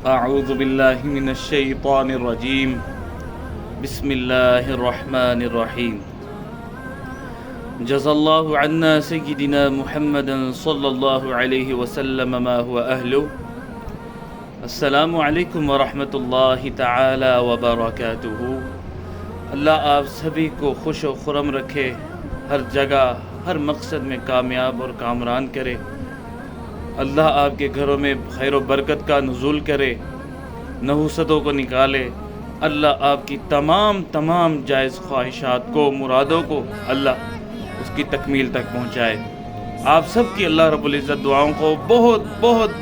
اعوذ باللہ من الشیطان الرجیم بسم اللہ الرحمن الرحیم جزا اللہ عنا سیدنا محمد صلی اللہ علیہ وسلم ما هو اہلہ۔ السلام علیکم ورحمۃ اللہ تعالی وبرکاتہ۔ اللہ آپ سبھی کو خوش و خرم رکھے، ہر جگہ ہر مقصد میں کامیاب اور کامران کرے۔ اللہ آپ کے گھروں میں خیر و برکت کا نزول کرے، نحوستوں کو نکالے۔ اللہ آپ کی تمام جائز خواہشات کو، مرادوں کو اللہ اس کی تکمیل تک پہنچائے۔ آپ سب کی اللہ رب العزت دعاؤں کو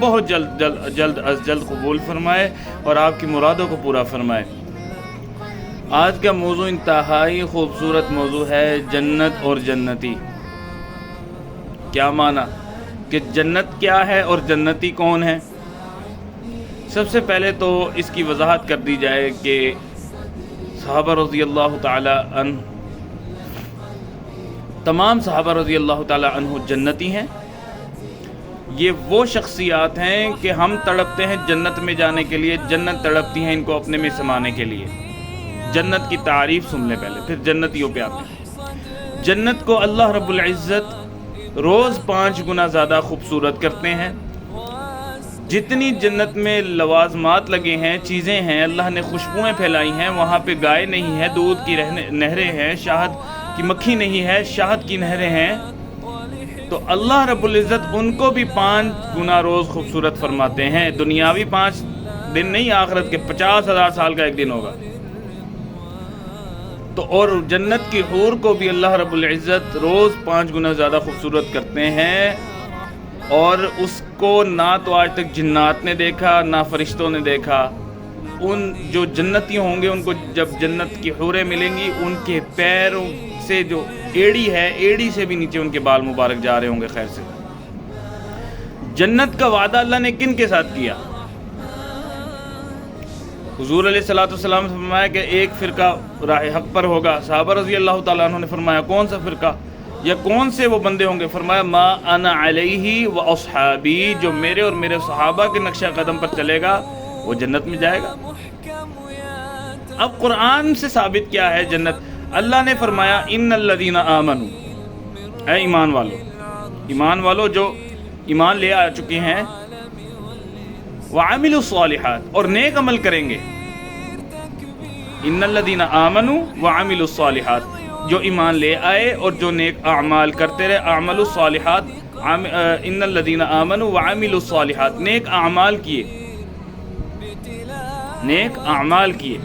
بہت جلد از جلد قبول فرمائے اور آپ کی مرادوں کو پورا فرمائے۔ آج کا موضوع انتہائی خوبصورت موضوع ہے، جنت اور جنتی۔ کیا معنی کہ جنت کیا ہے اور جنتی کون ہے؟ سب سے پہلے تو اس کی وضاحت کر دی جائے کہ صحابہ رضی اللہ تعالی عنہ، تمام صحابہ رضی اللہ تعالی عنہ جنتی ہیں۔ یہ وہ شخصیات ہیں کہ ہم تڑپتے ہیں جنت میں جانے کے لیے، جنت تڑپتی ہیں ان کو اپنے میں سمانے کے لیے۔ جنت کی تعریف سن لیں پہلے، پھر جنتیوں پہ آتے ہیں۔ جنت کو اللہ رب العزت روز 5 گنا زیادہ خوبصورت کرتے ہیں۔ جتنی جنت میں لوازمات لگے ہیں، چیزیں ہیں، اللہ نے خوشبوئیں پھیلائی ہیں، وہاں پہ گائے نہیں ہے، دودھ کی نہریں ہیں، شہد کی مکھی نہیں ہے، شہد کی نہریں ہیں، تو اللہ رب العزت ان کو بھی 5 گنا روز خوبصورت فرماتے ہیں۔ دنیاوی 5 دن نہیں، آخرت کے 50,000 سال کا ایک دن ہوگا۔ تو اور جنت کی حور کو بھی اللہ رب العزت روز 5 گنا زیادہ خوبصورت کرتے ہیں، اور اس کو نہ تو آج تک جنات نے دیکھا نہ فرشتوں نے دیکھا۔ ان جو جنتی ہوں گے، ان کو جب جنت کی حوریں ملیں گی، ان کے پیروں سے جو ایڑی ہے، ایڑی سے بھی نیچے ان کے بال مبارک جا رہے ہوں گے خیر سے۔ جنت کا وعدہ اللہ نے کن کے ساتھ کیا؟ حضور علیہ الصلوۃ والسلام نے فرمایا کہ ایک فرقہ راہ حق پر ہوگا۔ صحابہ رضی اللہ تعالیٰ عنہ نے فرمایا کون سا فرقہ یا کون سے وہ بندے ہوں گے؟ فرمایا ما انا علیہ و اصحابی، جو میرے اور میرے صحابہ کے نقشہ قدم پر چلے گا وہ جنت میں جائے گا۔ اب قرآن سے ثابت کیا ہے جنت؟ اللہ نے فرمایا ان الذین آمنوا، اے ایمان والو جو ایمان لے آ چکے ہیں، وعملوا الصالحات، اور نیک عمل کریں گے۔ ان الذین آمنوا وعملوا الصالحات، جو ایمان لے آئے اور جو نیک اعمال کرتے رہے، اعملوا الصالحات، ان الذین آمنوا وعملوا الصالحات، نیک اعمال کیے۔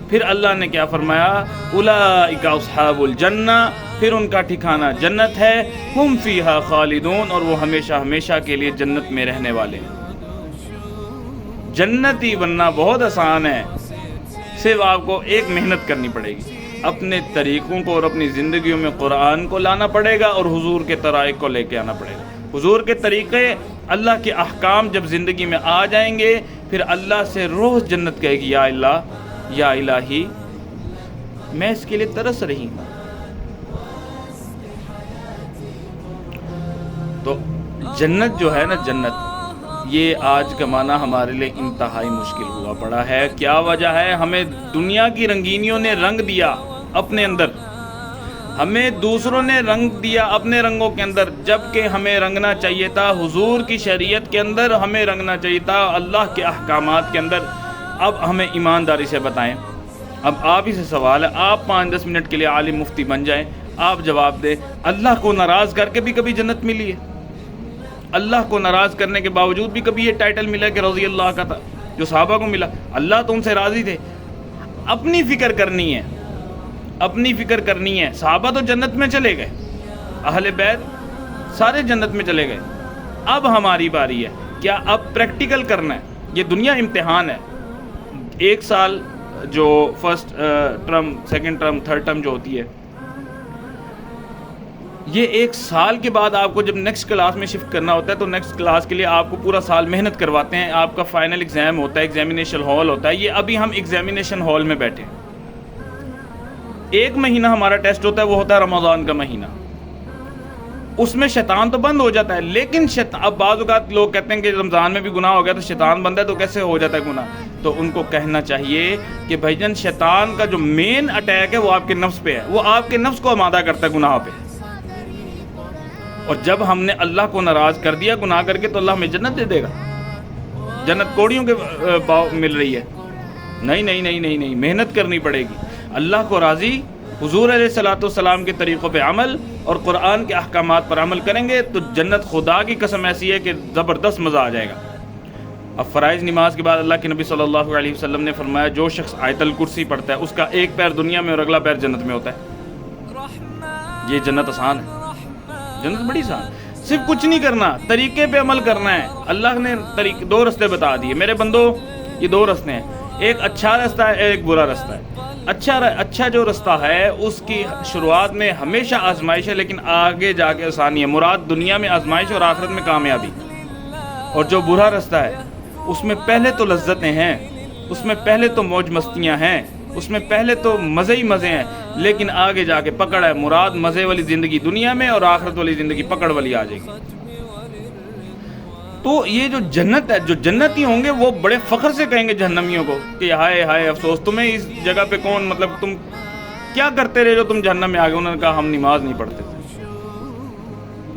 پھر اللہ نے کیا فرمایا؟ اولئک اصحاب الجنہ، پھر ان کا ٹھکانہ جنت ہے، ہم فیہا خالدون، اور وہ ہمیشہ کے لیے جنت میں رہنے والے ہیں۔ جنتی بننا بہت آسان ہے، صرف آپ کو ایک محنت کرنی پڑے گی، اپنے طریقوں کو اور اپنی زندگیوں میں قرآن کو لانا پڑے گا اور حضور کے طرائق کو لے کے آنا پڑے گا۔ حضور کے طریقے، اللہ کے احکام جب زندگی میں آ جائیں گے، پھر اللہ سے روز جنت کہے گی یا اللہ یا الہی میں اس کے لیے ترس رہی ہوں۔ تو جنت جو ہے نا، جنت یہ آج کا معنی ہمارے لیے انتہائی مشکل ہوا پڑا ہے۔ کیا وجہ ہے؟ ہمیں دنیا کی رنگینیوں نے رنگ دیا اپنے اندر، ہمیں دوسروں نے رنگ دیا اپنے رنگوں کے اندر، جبکہ ہمیں رنگنا چاہیے تھا حضور کی شریعت کے اندر، ہمیں رنگنا چاہیے تھا اللہ کے احکامات کے اندر۔ اب ہمیں ایمانداری سے بتائیں، اب آپ ہی سے سوال ہے، آپ 5-10 منٹ کے لیے عالم مفتی بن جائیں، آپ جواب دیں، اللہ کو ناراض کر کے بھی کبھی جنت ملی ہے؟ اللہ کو ناراض کرنے کے باوجود بھی کبھی یہ ٹائٹل ملا کہ رضی اللہ کا تھا، جو صحابہ کو ملا؟ اللہ تو ان سے راضی تھے۔ اپنی فکر کرنی ہے۔ صحابہ تو جنت میں چلے گئے، اہل بیت سارے جنت میں چلے گئے، اب ہماری باری ہے۔ کیا اب پریکٹیکل کرنا ہے؟ یہ دنیا امتحان ہے۔ 1 سال جو first term, second term, third term جو ہوتی ہے، یہ 1 سال کے بعد آپ کو جب نیکسٹ کلاس میں شفٹ کرنا ہوتا ہے، تو نیکسٹ کلاس کے لیے آپ کو پورا سال محنت کرواتے ہیں، آپ کا فائنل ایگزام ہوتا ہے، ایگزامینیشن ہال ہوتا ہے۔ یہ ابھی ہم ایگزامینیشن ہال میں بیٹھے، 1 مہینہ ہمارا ٹیسٹ ہوتا ہے، وہ ہوتا ہے رمضان کا مہینہ۔ اس میں شیطان تو بند ہو جاتا ہے، لیکن اب بعض اوقات لوگ کہتے ہیں کہ رمضان میں بھی گناہ ہو گیا تو شیطان بند ہے تو کیسے ہو جاتا ہے گناہ؟ تو ان کو کہنا چاہیے کہ بھائی جان شیطان کا جو مین اٹیک ہے وہ آپ کے نفس پہ ہے، وہ آپ کے نفس کو آمادہ کرتا ہے گناہ پہ، اور جب ہم نے اللہ کو ناراض کر دیا گناہ کر کے تو اللہ ہمیں جنت دے دے گا؟ جنت کوڑیوں کے باؤ مل رہی ہے؟ نہیں نہیں نہیں نہیں نہیں، محنت کرنی پڑے گی اللہ کو راضی حضور علیہ الصلوۃ والسلام کے طریقوں پہ عمل اور قرآن کے احکامات پر عمل کریں گے تو جنت خدا کی قسم ایسی ہے کہ زبردست مزہ آ جائے گا۔ اب فرائض نماز کے بعد اللہ کے نبی صلی اللہ علیہ وسلم نے فرمایا جو شخص آیت الکرسی پڑھتا ہے اس کا ایک پیر دنیا میں اور اگلا پیر جنت میں ہوتا ہے۔ یہ جنت آسان ہے، جنت بڑی آسان، صرف کچھ نہیں کرنا، طریقے پہ عمل کرنا ہے۔ اللہ نے دو رستے بتا دیے، میرے بندو یہ دو رستے ہیں، ایک اچھا رستہ ہے ایک برا رستہ ہے۔ اچھا جو رستہ ہے اس کی شروعات میں ہمیشہ آزمائش ہے، لیکن آگے جا کے آسانی ہے، مراد دنیا میں آزمائش اور آخرت میں کامیابی۔ اور جو برا رستہ ہے اس میں پہلے تو لذتیں ہیں، اس میں پہلے تو موج مستیاں ہیں، اس میں پہلے تو مزے ہی مزے ہیں، لیکن آگے جا کے پکڑ ہے، مراد مزے والی زندگی دنیا میں اور آخرت والی زندگی پکڑ والی آ جائے گی۔ تو یہ جو جنت ہے، جو جنتی ہوں گے وہ بڑے فخر سے کہیں گے جہنمیوں کو کہ ہائے ہائے افسوس، تمہیں اس جگہ پہ کون، مطلب تم کیا کرتے رہے جو تم جہنم میں آ گئے؟ انہوں نے کہا ہم نماز نہیں پڑھتے تھے۔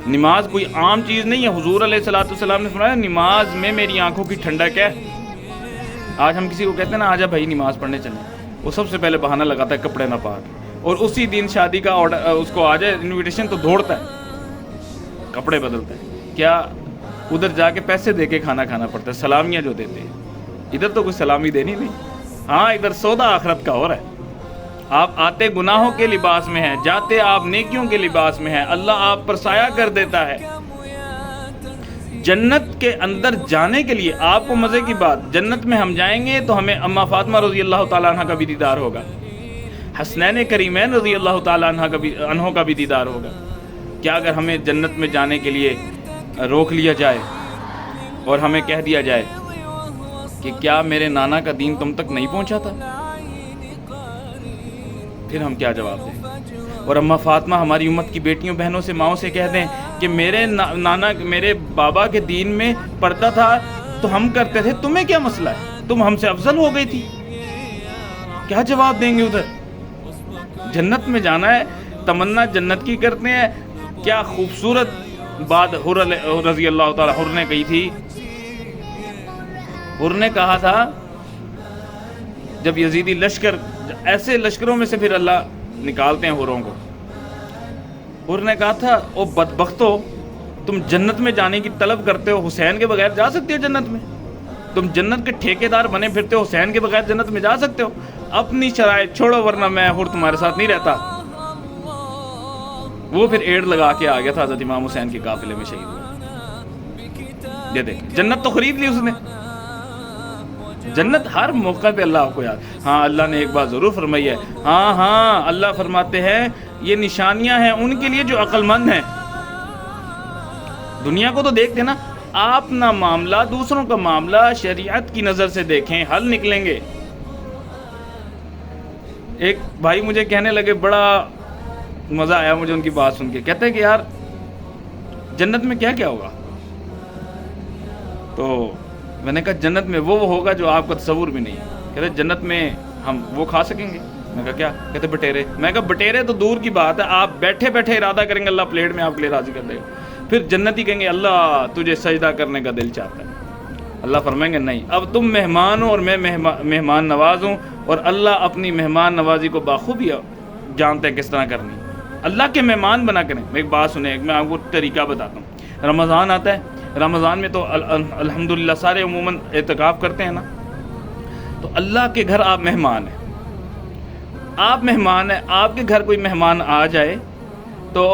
نماز کوئی عام چیز نہیں ہے، حضور علیہ الصلوۃ والسلام نے فرمایا نماز میں میری آنکھوں کی ٹھنڈک ہے۔ آج ہم کسی کو کہتے ہیں نا آجا بھائی نماز پڑھنے چلیں، وہ سب سے پہلے بہانہ لگاتا ہے کپڑے نہ پاک، اور اسی دن شادی کا آرڈر اس کو آ جائے انویٹیشن تو دوڑتا ہے، کپڑے بدلتا ہے، کیا ادھر جا کے پیسے دے کے کھانا کھانا پڑتا ہے، سلامیاں جو دیتے ہیں، ادھر تو کوئی سلامی دینی نہیں، ہاں ادھر سودا آخرت کا اور ہے۔ آپ آتے گناہوں کے لباس میں ہیں، جاتے آپ نیکیوں کے لباس میں ہیں، اللہ آپ پر سایہ کر دیتا ہے۔ جنت کے اندر جانے کے لیے آپ کو مزے کی بات، جنت میں ہم جائیں گے تو ہمیں اما فاطمہ رضی اللہ تعالیٰ عنہ کا بھی دیدار ہوگا، حسنین کریمین رضی اللہ تعالیٰ عنہ کا بھی دیدار ہوگا۔ کیا اگر ہمیں جنت میں جانے کے لیے روک لیا جائے اور ہمیں کہہ دیا جائے کہ کیا میرے نانا کا دین تم تک نہیں پہنچا تھا؟ پھر ہم کیا جواب دیں؟ اور اما فاطمہ ہماری امت کی بیٹیوں بہنوں سے ماؤں سے کہہ دیں کہ میرے نانا میرے بابا کے دین میں پڑھتا تھا تو ہم کرتے تھے، تمہیں کیا مسئلہ ہے، تم ہم سے افضل ہو گئی تھی؟ کیا جواب دیں گے؟ ادھر جنت میں جانا ہے، تمنا جنت کی کرتے ہیں۔ کیا خوبصورت بات حر رضی اللہ تعالی حر نے کہی تھی، حر نے کہا تھا جب یزیدی لشکر، ایسے لشکروں میں سے پھر اللہ نکالتے ہیں حروں کو، حر نے کہا تھا او بدبختو، تم جنت میں جانے کی طلب کرتے ہو، حسین کے بغیر جا سکتے ہو جنت میں؟ تم جنت کے ٹھیکیدار بنے پھرتے ہو، حسین کے بغیر جنت میں جا سکتے ہو؟ اپنی شرائط چھوڑو ورنہ میں حر تمہارے ساتھ نہیں رہتا۔ وہ پھر ایڑ لگا کے آ گیا تھا، حضرت امام حسین کے قافلے میں شہید ہوا۔ یہ دیکھ جنت تو خرید لی اس نے، جنت ہر موقع پہ اللہ آپ کو یاد۔ ہاں اللہ نے ایک بات ضرور فرمائی ہے، ہاں اللہ فرماتے ہیں یہ نشانیاں ہیں ان کے لیے جو عقل مند ہیں۔ دنیا کو تو دیکھتے نا، آپ نہ معاملہ دوسروں کا معاملہ شریعت کی نظر سے دیکھیں، حل نکلیں گے۔ ایک بھائی مجھے کہنے لگے، بڑا مزہ آیا مجھے ان کی بات سن کے، کہتے ہیں کہ یار جنت میں کیا کیا ہوگا؟ تو میں نے کہا جنت میں وہ ہوگا جو آپ کا تصور بھی نہیں ہے۔ کہتے جنت میں ہم وہ کھا سکیں گے؟ میں کہا کیا؟ کہتے بٹیرے۔ میں کہا بٹیرے تو دور کی بات ہے، آپ بیٹھے بیٹھے ارادہ کریں گے اللہ پلیٹ میں آپ کے لیے راضی کر دے گا، پھر جنتی کہیں گے اللہ تجھے سجدہ کرنے کا دل چاہتا ہے۔ اللہ فرمائیں گے نہیں، اب تم مہمان ہو اور میں مہمان نواز ہوں، اور اللہ اپنی مہمان نوازی کو باخوبی جانتے ہیں کس طرح کرنی۔ اللہ کے مہمان بنا کریں۔ میں ایک بات سنیں، میں آپ کو طریقہ بتاتا ہوں۔ رمضان آتا ہے، رمضان میں تو الحمدللہ سارے عموماً اعتکاف کرتے ہیں نا، تو اللہ کے گھر آپ مہمان ہیں، آپ مہمان ہیں، آپ کے گھر کوئی مہمان آ جائے تو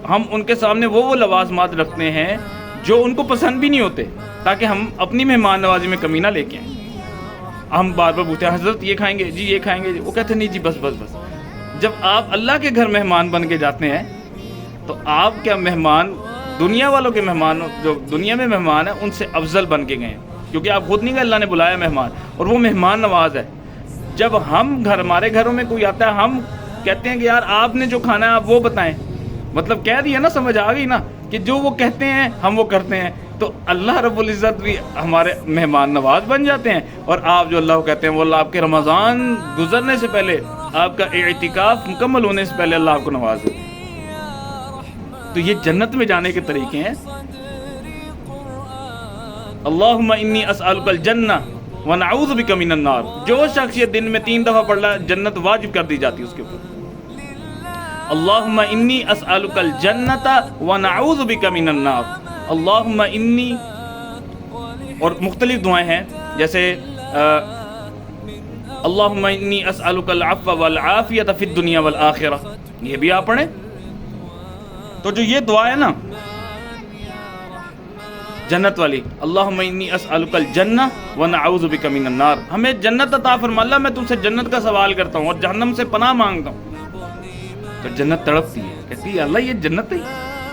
ہم ان کے سامنے وہ لوازمات رکھتے ہیں جو ان کو پسند بھی نہیں ہوتے، تاکہ ہم اپنی مہمان نوازی میں کمی نہ لے کے آئیں۔ ہم بار بار پوچھتے ہیں حضرت یہ کھائیں گے جی، یہ کھائیں گے جی، وہ کہتے ہیں نہیں جی بس بس بس۔ جب آپ اللہ کے گھر مہمان بن کے جاتے ہیں تو آپ کیا مہمان دنیا والوں کے مہمان، جو دنیا میں مہمان ہیں ان سے افضل بن کے گئے ہیں، کیونکہ آپ خود نہیں گئے، اللہ نے بلایا مہمان، اور وہ مہمان نواز ہے۔ جب ہم ہمارے گھروں میں کوئی آتا ہے، ہم کہتے ہیں کہ یار آپ نے جو کھانا ہے آپ وہ بتائیں، مطلب کہہ دیا نا، سمجھ آ گئی نا کہ جو وہ کہتے ہیں ہم وہ کرتے ہیں، تو اللہ رب العزت بھی ہمارے مہمان نواز بن جاتے ہیں، اور آپ جو اللہ کو کہتے ہیں وہ اللہ آپ کے رمضان گزرنے سے پہلے، آپ کا اعتکاف مکمل ہونے سے پہلے اللہ آپ کو نواز دے۔ تو یہ جنت میں جانے کے طریقے ہیں۔ اللہم انی اسألک الجنہ ونعوذ بک من النار، جو شخص یہ دن میں 3 دفعہ پڑھ رہا ہے جنت واجب کر دی جاتی ہے اس کے اوپر۔ اللہم انی اسألک الجنۃ ونعوذ بک من النار، اللہم انی، اور مختلف دعائیں ہیں جیسے اللہم انی اسألک العفو والعافیۃ فی الدنیا والآخرہ، یہ بھی آپ پڑھیں۔ تو جو یہ دعا ہے نا جنت والی، اللہم انی اسألک الجنہ ونعوذ بک من النار، ہمیں جنت عطا فرما، اللہ میں تم سے جنت کا سوال کرتا ہوں اور جہنم سے پناہ مانگتا ہوں۔ تو جنت تڑپتی ہے، کہتی ہے اللہ یہ جنت ہے۔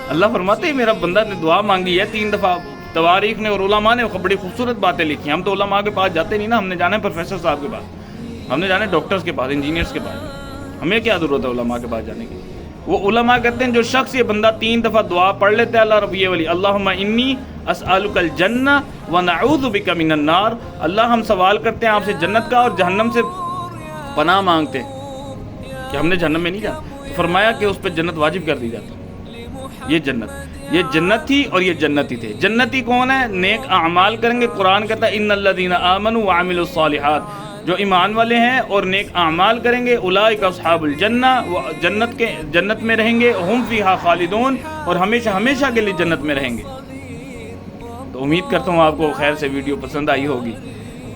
اللہ فرماتے ہیں میرا بندہ نے دعا مانگی ہے 3 دفعہ۔ تواریخ نے اور علماء نے بڑی خوبصورت باتیں لکھی ہیں، ہم تو علماء کے پاس جاتے نہیں نا، ہم نے جانا ہے پروفیسر صاحب کے پاس، ہم نے جانا ہے ڈاکٹرز کے پاس، انجینئرز کے پاس، ہمیں کیا ضرورت ہے علماء کے پاس جانے کی۔ وہ علماء کہتے ہیں جو شخص یہ بندہ 3 دفعہ دعا پڑھ لیتا ہے اللہ رب یہ والی، اللہم انی اسألک الجنہ ونعوذ بک من النار، اللہ ہم سوال کرتے ہیں آپ سے جنت کا اور جہنم سے پناہ مانگتے ہیں کہ ہم نے جہنم میں نہیں جانا۔ فرمایا کہ اس پہ جنت واجب کر دی جاتی۔ یہ جنت تھی اور یہ جنتی تھے۔ جنتی کون ہے؟ نیک اعمال کریں گے۔ قرآن کہتا ہے ان الذین آمنوا وعملوا الصالحات، جو ایمان والے ہیں اور نیک اعمال کریں گے، اولئک اصحاب الجنہ، وہ جنت میں رہیں گے، ہم فیہا خالدون، اور ہمیشہ ہمیشہ کے لیے جنت میں رہیں گے۔ تو امید کرتا ہوں آپ کو خیر سے ویڈیو پسند آئی ہوگی،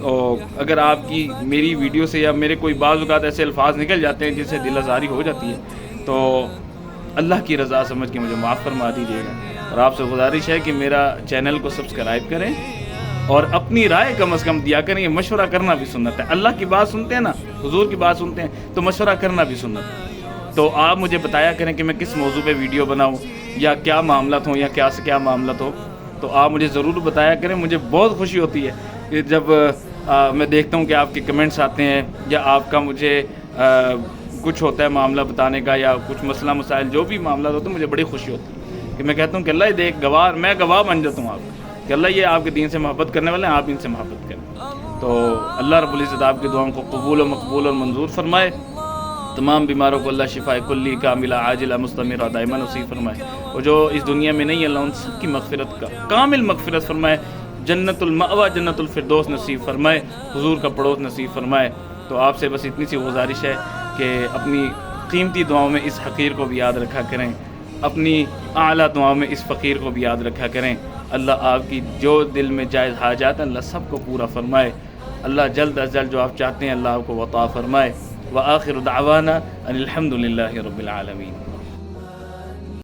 اور اگر آپ کی میری ویڈیو سے یا میرے کوئی بعض اوقات ایسے الفاظ نکل جاتے ہیں جن سے دل آزاری ہو جاتی ہے تو اللہ کی رضا سمجھ کے مجھے معاف فرما دیجیے گا، اور آپ سے گزارش ہے کہ میرا چینل کو سبسکرائب کریں اور اپنی رائے کم از کم دیا کریں۔ یہ مشورہ کرنا بھی سنت ہے، اللہ کی بات سنتے ہیں نا، حضور کی بات سنتے ہیں تو مشورہ کرنا بھی سنت ہے۔ تو آپ مجھے بتایا کریں کہ میں کس موضوع پہ ویڈیو بناؤں، یا کیا معاملات ہوں، یا کیا سے کیا معاملات ہو، تو آپ مجھے ضرور بتایا کریں۔ مجھے بہت خوشی ہوتی ہے کہ جب میں دیکھتا ہوں کہ آپ کے کمنٹس آتے ہیں، یا آپ کا مجھے کچھ ہوتا ہے معاملہ بتانے کا، یا کچھ مسئلہ مسائل جو بھی معاملات ہوتے ہیں، مجھے بڑی خوشی ہوتی ہے کہ میں کہتا ہوں کہ اللہ یہ دیکھ گواہ، میں گواہ بن جاتا ہوں آپ کہ اللہ یہ آپ کے دین سے محبت کرنے والے ہیں، آپ ان سے محبت کریں۔ تو اللہ رب العزت آپ کی دعاؤں کو قبول و مقبول اور منظور فرمائے، تمام بیماروں کو اللہ شفاء کلی کاملہ عاجلہ مستمرہ دائمہ نصیب فرمائے، اور جو اس دنیا میں نہیں اللہ ان سب کی مغفرت کا کامل مغفرت فرمائے، جنت المأویٰ جنت الفردوس نصیب فرمائے، حضور کا پڑوس نصیب فرمائے۔ تو آپ سے بس اتنی سی گزارش ہے کہ اپنی قیمتی دعاؤں میں اس حقیر کو بھی یاد رکھا کریں، اپنی اعلیٰ دعاؤں میں اس فقیر کو بھی یاد رکھا کریں۔ اللہ آپ کی جو دل میں جائز حاجات ہیں اللہ سب کو پورا فرمائے، اللہ جلد از جلد جو آپ چاہتے ہیں اللہ آپ کو عطا فرمائے۔ وآخر دعوانا ان الحمد للہ رب العالمین۔